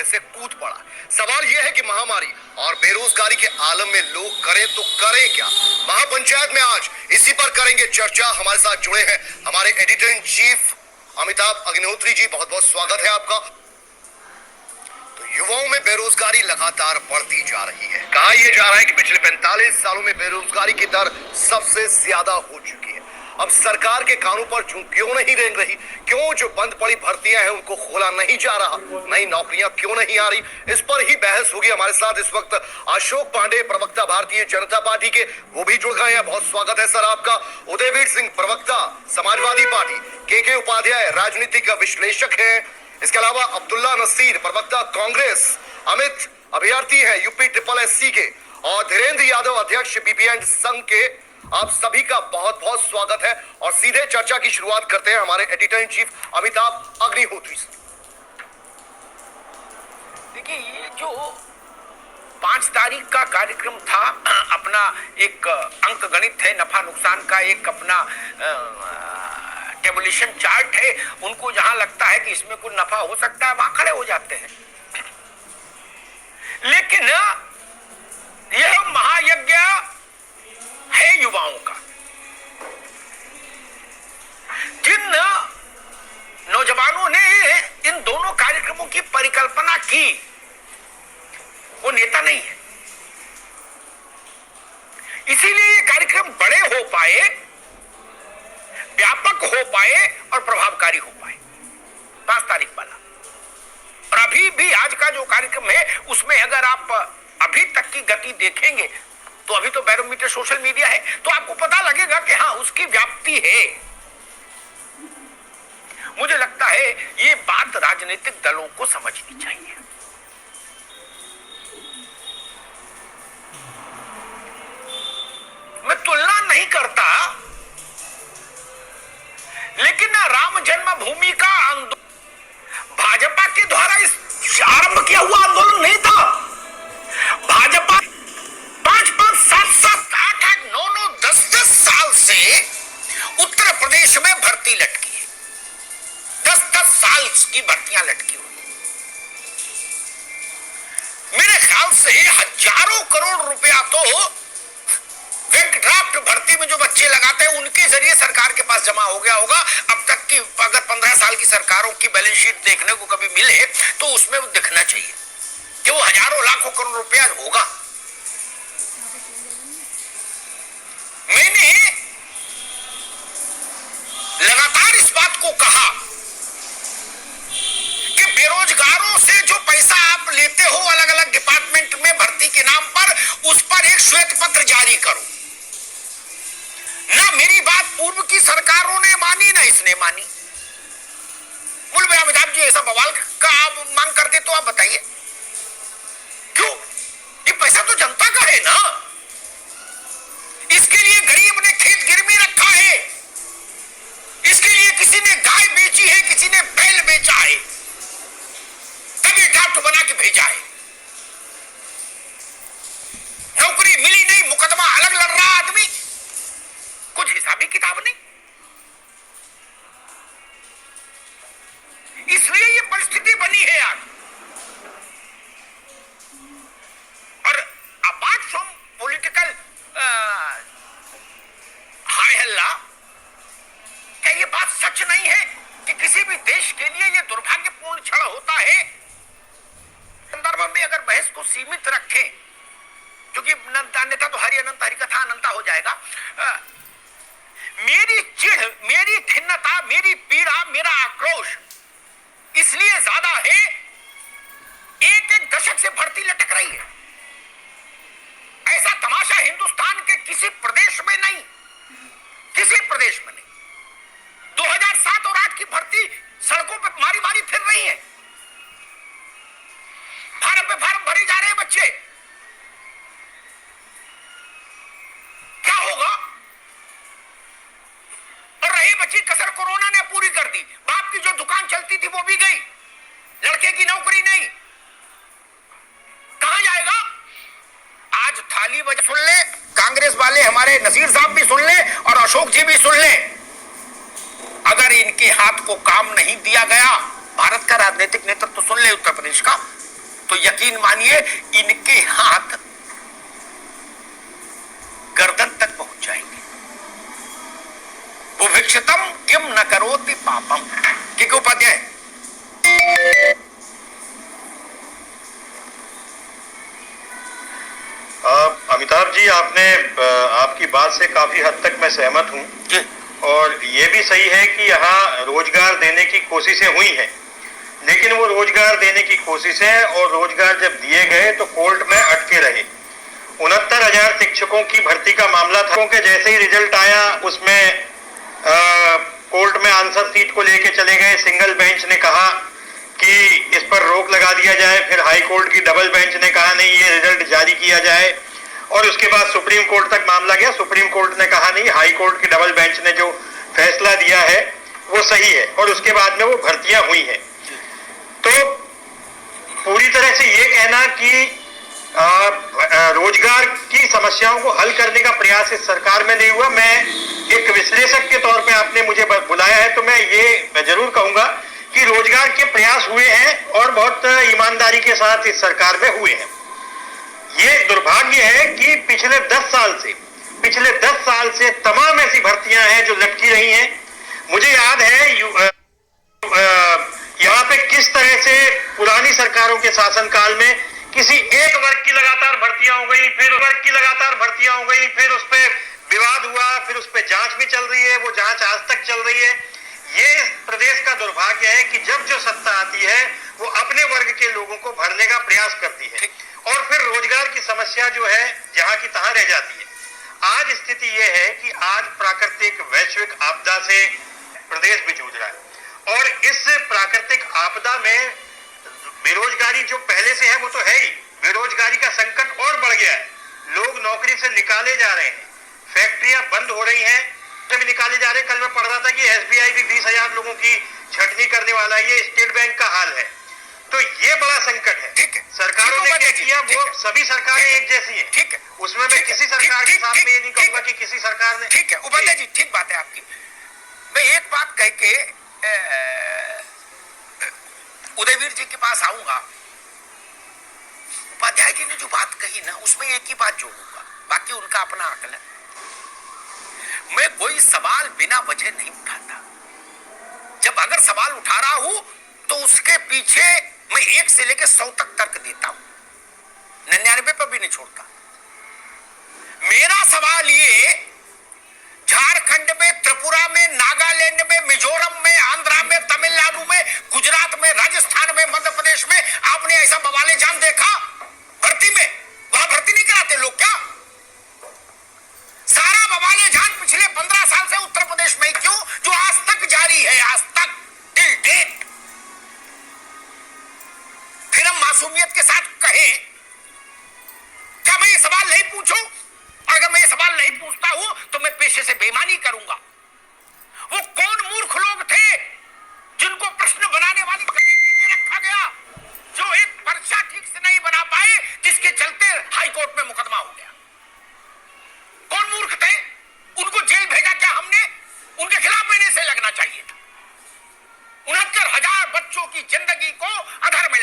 खतरे से कूद पड़ा। सवाल यह है कि महामारी और बेरोजगारी के आलम में लोग करें तो करें क्या। महापंचायत में आज इसी पर करेंगे चर्चा। हमारे साथ जुड़े हैं हमारे editor in chief Amitabh Agnihotri ji, बहुत बहुत स्वागत है आपका। तो युवाओं में बेरोजगारी लगातार बढ़ती जा रही है। कहा यह जा रहा है कि पिछले 45 सालों में बेरोजगारी की दर सबसे ज्यादा हो चुकी है। अब सरकार के कानों पर क्यों नहीं रेंग रही? क्यों जो बंद पड़ी भर्तियां हैं उनको खोला नहीं जा रहा? नई नौकरियां क्यों नहीं आ रही? इस पर ही बहस होगी। हमारे साथ इस वक्त अशोक पांडे, प्रवक्ता भारतीय जनता पार्टी के, वो भी जुड़ गए हैं। बहुत स्वागत है सर आपका। उदयवीर सिंह, प्रवक्ता समाजवादी पार्टी, के उपाध्याय राजनीतिक विश्लेषक हैं। इसके अलावा अब्दुल्ला नसीर, प्रवक्ता कांग्रेस, अमित अभ्यर्थी है यूपी SSS के, और धीरेन्द्र यादव, अध्यक्ष बीपीएन संघ के। आप सभी का बहुत बहुत स्वागत है और सीधे चर्चा की शुरुआत करते हैं हमारे editor in chief Amitabh Agnihotri से। देखिए, ये जो 5 तारीख का कार्यक्रम था, अपना एक अंक गणित है, नफा नुकसान का एक अपना टेबुलेशन चार्ट है। उनको जहां लगता है कि इसमें कुछ नफा हो सकता है, वहां खड़े हो जाते हैं। लेकिन यह महायज्ञ है युवाओं का। जिन नौजवानों ने इन दोनों कार्यक्रमों की परिकल्पना की, वो नेता नहीं है। इसीलिए ये कार्यक्रम बड़े हो पाए, व्यापक हो पाए और प्रभावकारी हो पाए। 5 तारीख वाला और अभी भी आज का जो कार्यक्रम है, उसमें अगर आप अभी तक की गति देखेंगे तो अभी तो बैरोमीटर सोशल मीडिया है, तो आपको पता लगेगा कि हाँ, उसकी व्याप्ति है। मुझे लगता है ये बात राजनीतिक दलों को समझनी चाहिए। मैं तुलना नहीं करता, लेकिन राम जन्मभूमि का आंदोलन भाजपा के द्वारा इस आरंभ किया हुआ आंदोलन नहीं था। भाजपा 5-5, 7-7, 8-8, 9-9, 10-10 साल से उत्तर प्रदेश में भर्ती लटकी है। 10-10 साल की भर्तियां लटकी हुई। मेरे ख्याल से हजारों करोड़ रुपया तो बैंक ड्राफ्ट भर्ती में जो बच्चे लगाते हैं उनके जरिए सरकार के पास जमा हो गया होगा। अब तक की अगर 15 साल की सरकारों की बैलेंस शीट देखने को कभी मिले तो उसमें वो दिखना चाहिए कि वो हजारों लाखों करोड़ रुपया होगा। मैंने लगातार इस बात को कहा कि बेरोजगारों से जो पैसा आप लेते हो अलग अलग डिपार्टमेंट में भर्ती के नाम पर, उस पर एक श्वेत पत्र जारी करो। ना मेरी बात पूर्व की सरकारों ने मानी, ना इसने मानी। बोल भाई अमिताभ जी, ऐसा बवाल का आप मांग करते तो आप बताइए क्यों? ये पैसा तो जनता का है ना। इसके लिए गरीब ने खेत गिरवी रखा है, इसके लिए किसी ने गाय बेची है, किसी ने बैल बेचा है, तभी ड्राफ्ट बना के भेजा है। नौकरी मिली नहीं, मुकदमा अलग लड़ रहा आदमी, कुछ हिसाबी किताब नहीं। इसलिए ये परिस्थिति बनी है आज। और अपार्ट फ्रॉम पॉलिटिकल हाय हल्ला, क्या ये बात सच नहीं है कि किसी भी देश के लिए ये दुर्भाग्यपूर्ण क्षण होता है? संदर्भ में अगर बहस को सीमित रखें, क्योंकि अन्यथा तो हरि अनंत हरि कथा अनंता हो जाएगा। मेरी चिढ़, मेरी खिन्नता, मेरी पीड़ा, मेरा आक्रोश इसलिए ज्यादा है, एक दशक से भर्ती लटक रही है। ऐसा तमाशा हिंदुस्तान के किसी प्रदेश में नहीं, किसी प्रदेश में नहीं। 2007 और 8 की भर्ती सड़कों पे मारी मारी फिर रही है, फार्म पे फार्म भरे जा रहे हैं बच्चे। क्या होगा? और रही बची कसर कोरोना ने पूरी कर दी। बाप की जो दुकान चलती थी वो भी गई, लड़के की नौकरी नहीं, कहां जाएगा? आज थाली बजा सुन ले, कांग्रेस वाले हमारे नसीर साहब भी सुन ले और अशोक जी भी सुन ले। अगर इनके हाथ को काम नहीं दिया गया, भारत का राजनीतिक नेतृत्व तो सुन ले उत्तर प्रदेश का, तो यकीन मानिए इनके हाथ गर्दन तक पहुंच जाएंगे। बुभिक्षितम किम न करोति पापम। के उपाध्याय अमिताभ जी, आपकी बात से काफी हद तक मैं सहमत हूं और ये भी सही है कि यहाँ रोजगार देने की कोशिशें हुई हैं, लेकिन वो रोजगार देने की कोशिशें और रोजगार जब दिए गए तो कोर्ट में अटके रहे। 69,000 शिक्षकों की भर्ती का मामला था कि जैसे ही रिजल्ट आया उसमें कोर्ट में आंसर सीट को लेके चले गए। सिंगल बेंच ने कहा कि इस पर रोक लगा दिया जाए, फिर हाई कोर्ट की डबल बेंच ने कहा नहीं, ये रिजल्ट जारी किया जाए, और उसके बाद सुप्रीम कोर्ट तक मामला गया। सुप्रीम कोर्ट ने कहा नहीं, हाई कोर्ट की डबल बेंच ने जो फैसला दिया है वो सही है, और उसके बाद में वो भर्तियां हुई हैं। तो पूरी तरह से ये कहना कि रोजगार की समस्याओं को हल करने का प्रयास इस सरकार में नहीं हुआ। मैं एक विश्लेषक के तौर पे आपने मुझे बुलाया है तो मैं जरूर कहूंगा कि रोजगार के प्रयास हुए हैं और बहुत ईमानदारी के साथ इस सरकार में हुए हैं। ये दुर्भाग्य है कि पिछले 10 साल से तमाम ऐसी भर्तियां हैं जो लटकी रही हैं। मुझे याद है यहाँ पे किस तरह से पुरानी सरकारों के शासनकाल में किसी एक वर्ग की लगातार भर्तियां हो गई, फिर उस पर विवाद हुआ, फिर उस पर जांच भी चल रही है, वो जांच आज तक चल रही है। ये इस प्रदेश का दुर्भाग्य है कि जब जो सत्ता आती है वो अपने वर्ग के लोगों को भरने का प्रयास करती है और फिर रोजगार की समस्या जो है जहां की तहां रह जाती है। आज स्थिति यह है कि आज प्राकृतिक वैश्विक आपदा से प्रदेश भी जूझ रहा है और इस प्राकृतिक आपदा में बेरोजगारी जो पहले से है वो तो है ही, बेरोजगारी का संकट और बढ़ गया है। लोग नौकरी से निकाले जा रहे हैं, फैक्ट्रियां बंद हो रही हैं, भी निकाले जा रहे हैं। कल मैं पढ़ रहा था कि एसबीआई भी 20,000 लोगों की छटनी करने वाला है। ये स्टेट बैंक का हाल है। तो ये बड़ा संकट है। ठीक है, सरकारों ने क्या किया, वो सभी सरकारें एक जैसी हैं। ठीक है, उसमें मैं किसी सरकार के साथ में ये नहीं कहूंगा कि किसी सरकार ने। ठीक है उपाध्याय जी, ठीक बात है आपकी। मैं एक बात कह के उदयवीर जी के पास आऊंगा। उपाध्याय जी ने जो बात कही ना, उसमें एक ही बात जोड़ूंगा, बाकी उनका अपना आकलन। मैं कोई सवाल बिना वजह नहीं उठाता। जब अगर सवाल उठा रहा हूं तो उसके पीछे मैं 1 से लेकर 100 तक तर्क देता हूं, 99 पर भी नहीं छोड़ता। मेरा सवाल ये, झारखंड में, त्रिपुरा में, नागालैंड में, मिजोरम में, आंध्रा में, तमिलनाडु में, गुजरात में, राजस्थान में, मध्य प्रदेश में आपने ऐसा बवाले जान देखा भर्ती में? वहां भर्ती नहीं कराते लोग क्या? सारा बवाले जान पिछले 15 साल से उत्तर प्रदेश में क्यों, जो आज तक जारी है, आज तक टिल डेट। फिर हम मासूमियत के साथ कहें, क्या मैं ये सवाल नहीं पूछूं? और अगर मैं ये सवाल नहीं पूछता हूं तो मैं पेशे से बेईमानी करूंगा। वो कौन मूर्ख लोग थे जिनको प्रश्न बनाने वाली कमेटी में रखा गया, जो एक पर्चा ठीक से नहीं बना पाए, जिसके चलते हाई कोर्ट में मुकदमा हो गया? कौन मूर्ख थे? उनको जेल भेजा क्या हमने? उनके खिलाफ एनएसए लगना चाहिए था। 69,000 बच्चों की जिंदगी को अधर में